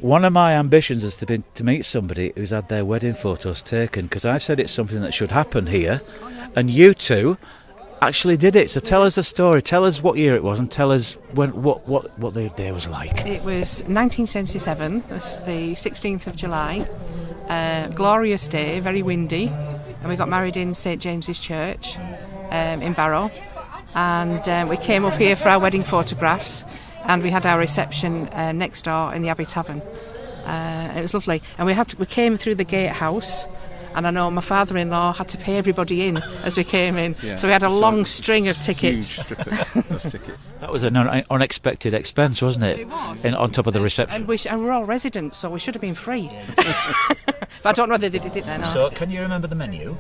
One of my ambitions has to meet somebody who's had their wedding photos taken, because I've said it's something that should happen here, and you two actually did it. So tell us the story. Tell us what year it was, and tell us what the day was like. It was 1977. That's the 16th of July. Glorious day, very windy, and we got married in St James's Church in Barrow, and we came up here for our wedding photographs. And we had our reception next door in the Abbey Tavern. It was lovely. And we came through the gatehouse, and I know my father-in-law had to pay everybody in as we came in. Yeah. So we had a long string of tickets. That was an unexpected expense, wasn't it? It was. On top of the reception. And we're all residents, so we should have been free. But I don't know whether they did it then. So can you remember the menu?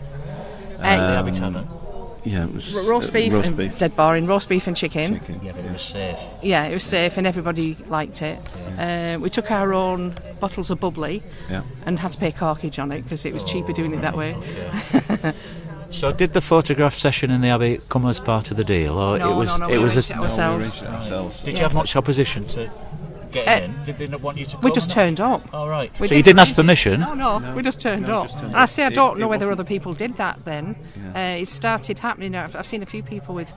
The Abbey Tavern. Yeah, it was roast beef. Dead boring. Roast beef and chicken. Yeah, but it was safe. Yeah, it was safe, and everybody liked it. Yeah. We took our own bottles of bubbly, and had to pay corkage on it because it was cheaper doing it that way. Okay. So, did the photograph session in the Abbey come as part of the deal, or No, we arranged it ourselves. Did you have much opposition to getting in? Did they not want you to come? We just turned up. All right. So you didn't ask permission? No, we just turned up. And I say I don't know whether other people did that then. Yeah. It started happening. I've seen a few people with,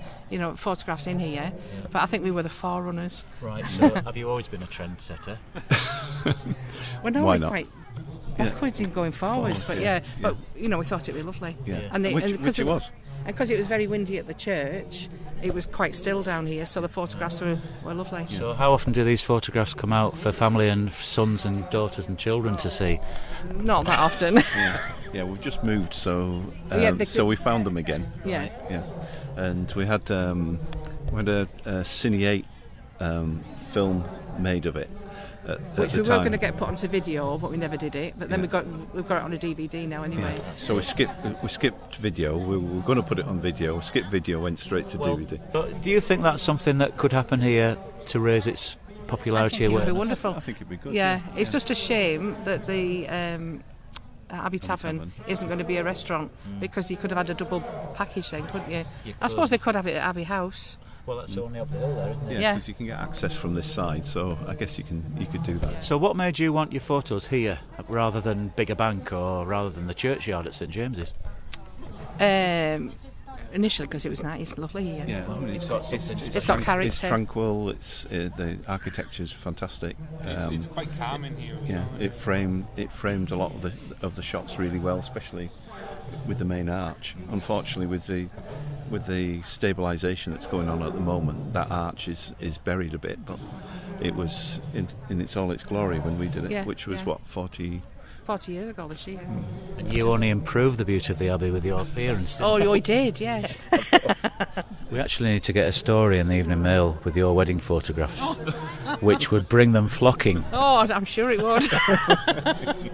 photographs in here, but I think we were the forerunners. Right. So have you always been a trendsetter? Well, no, why we're not? quite backwards in going forwards, but but we thought it'd be lovely. Yeah. Which it was. And because it was very windy at the church, it was quite still down here, so the photographs were lovely. So how often do these photographs come out for family and sons and daughters and children to see? Not that often. Yeah, we've just moved, so so we found them again. Yeah. Right? Yeah. And we had a Cine 8 film made of it. Which we were going to get put onto video, but we never did it. But then we've got it on a DVD now anyway. Yeah. So we skipped video. We were going to put it on video. Skipped video, went straight to DVD. But do you think that's something that could happen here to raise its popularity? I think it would be wonderful. I think it'd be good. Yeah, it's just a shame that the Abbey Tavern isn't going to be a restaurant, because you could have had a double package then, couldn't you? I suppose they could have it at Abbey House. Well, that's only up the hill there, isn't it? Yeah, because you can get access from this side, so I guess you could do that. So what made you want your photos here rather than Bigger Bank or rather than the churchyard at St James's? Initially because it was nice, lovely here. Yeah, I mean, it's got character. It's tranquil. The architecture's fantastic. It's quite calm in here. Yeah, it framed a lot of the shots really well, especially with the main arch. Unfortunately, with the stabilisation that's going on at the moment, that arch is buried a bit, but it was in all its glory when we did it, which was 40 years ago this year. And you only improved the beauty of the Abbey with your appearance. Oh, I did, yes. We actually need to get a story in the Evening Mail with your wedding photographs, which would bring them flocking. Oh, I'm sure it would.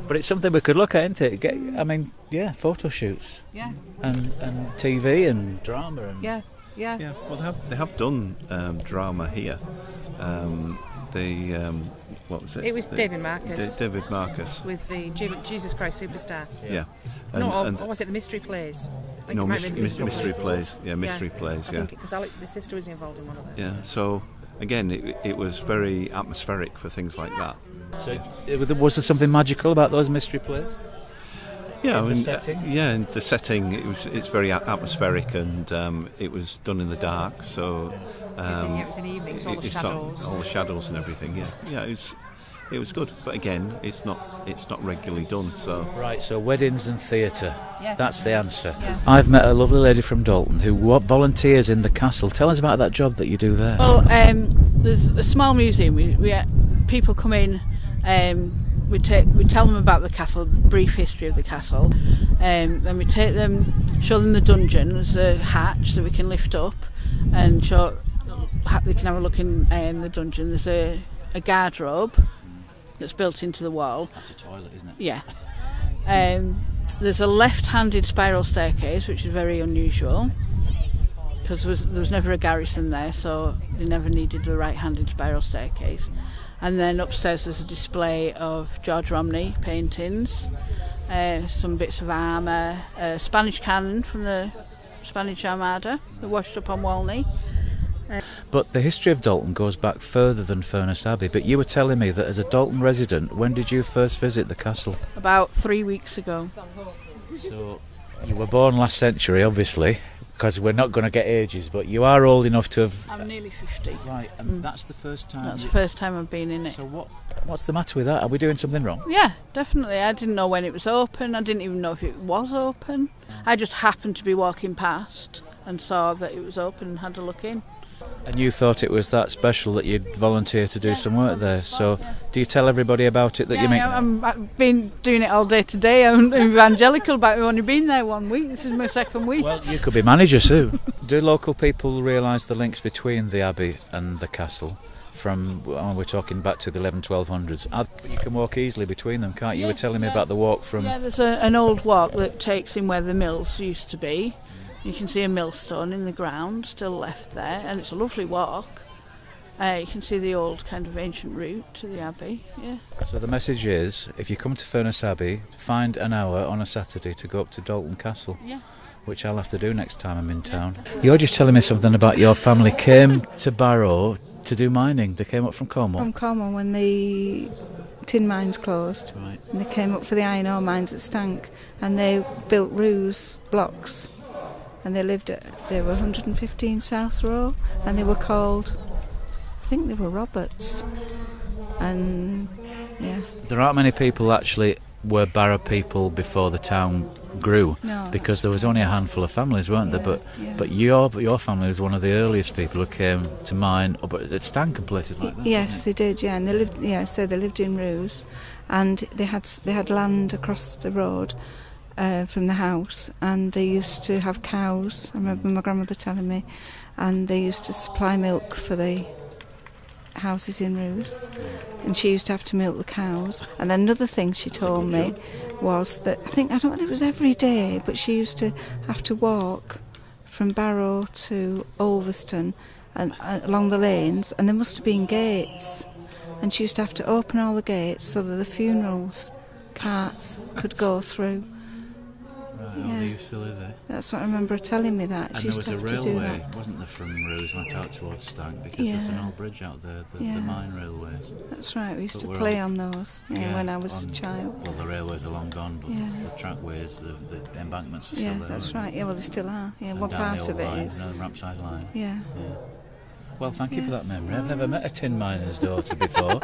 But it's something we could look at, isn't it? Photo shoots. Yeah. And TV and drama. And Yeah. Well, they have done drama here. What was it? It was David Marcus. David Marcus. With the Jesus Christ Superstar. Yeah. Or was it the Mystery Plays? Mystery Plays. Yeah, Mystery Plays, yeah. Because my sister was involved in one of them. Yeah, so, again, it was very atmospheric for things like that. So, was there something magical about those Mystery Plays? Yeah, the setting? Yeah, and the setting, it's very atmospheric, and it was done in the dark, so... it was in the evenings, all the shadows. All the shadows and everything, yeah, it was good, but again, it's not regularly done, so... Right, so weddings and theatre, yes. That's the answer. Yeah. I've met a lovely lady from Dalton who volunteers in the castle. Tell us about that job that you do there. Well, there's a small museum. We people come in, we tell them about the castle, brief history of the castle, then we take them, show them the dungeon. There's a hatch that we can lift up and they can have a look in the dungeon. There's a garderobe that's built into the wall. That's a toilet, isn't it? Yeah. There's a left-handed spiral staircase, which is very unusual, because there was never a garrison there, so they never needed the right-handed spiral staircase. And then upstairs there's a display of George Romney paintings, some bits of armour, a Spanish cannon from the Spanish Armada that washed up on Walney, But the history of Dalton goes back further than Furness Abbey. But you were telling me that as a Dalton resident, when did you first visit the castle? About 3 weeks ago. So you were born last century, obviously, because we're not going to get ages, but you are old enough to have... I'm nearly 50. Right, and that's the first time... That's the first time I've been in it. So what's the matter with that? Are we doing something wrong? Yeah, definitely. I didn't know when it was open. I didn't even know if it was open. I just happened to be walking past and saw that it was open and had a look in. And you thought it was that special that you'd volunteer to do some work there. So do you tell everybody about it that you make... I've been doing it all day today. I'm evangelical, but I've only been there 1 week. This is my second week. Well, you could be manager soon. Do local people realise the links between the Abbey and the castle? We're talking back to the 1200s. You can walk easily between them, can't you? You were telling me about the walk from... Yeah, there's an old walk that takes in where the mills used to be. You can see a millstone in the ground still left there, and it's a lovely walk. You can see the old kind of ancient route to the Abbey. Yeah. So the message is, if you come to Furness Abbey, find an hour on a Saturday to go up to Dalton Castle. Yeah. Which I'll have to do next time I'm in town. You're just telling me something about your family came to Barrow to do mining. They came up from Cornwall. From Cornwall when the tin mines closed. Right. And they came up for the iron ore mines at Stank, and they built Roose blocks. And they were 115 South Row, and they were called, I think they were Roberts. And yeah. There aren't many people actually were Barrow people before the town grew, No, because there was only a handful of families, weren't there? But your family was one of the earliest people who came to mine up at Stank and places like that. Yes, they did. Yeah, and they lived. So they lived in Roose, and they had land across the road from the house, and they used to have cows. I remember my grandmother telling me, and they used to supply milk for the houses in Roose, and she used to have to milk the cows. And then another thing she told me was that I don't know if it was every day, but she used to have to walk from Barrow to Ulverston and along the lanes, and there must have been gates, and she used to have to open all the gates so that the funerals carts could go through. Right, they used to live there. That's what I remember her telling me that. And She there used was to a have to do railway, that. wasn't there, from Roose went out towards Stank, because there's an old bridge out there, the mine railways. That's right, we used But to we're play on- on those when I was a child. Well, the railways are long gone, but Yeah. the trackways, the embankments are Yeah, still there. that's aren't right. they? Yeah, well, they still are. Yeah, And one down part the of old it line, is. the Rampside line. Yeah. Well, thank you for that memory. I've never met a tin miner's daughter before.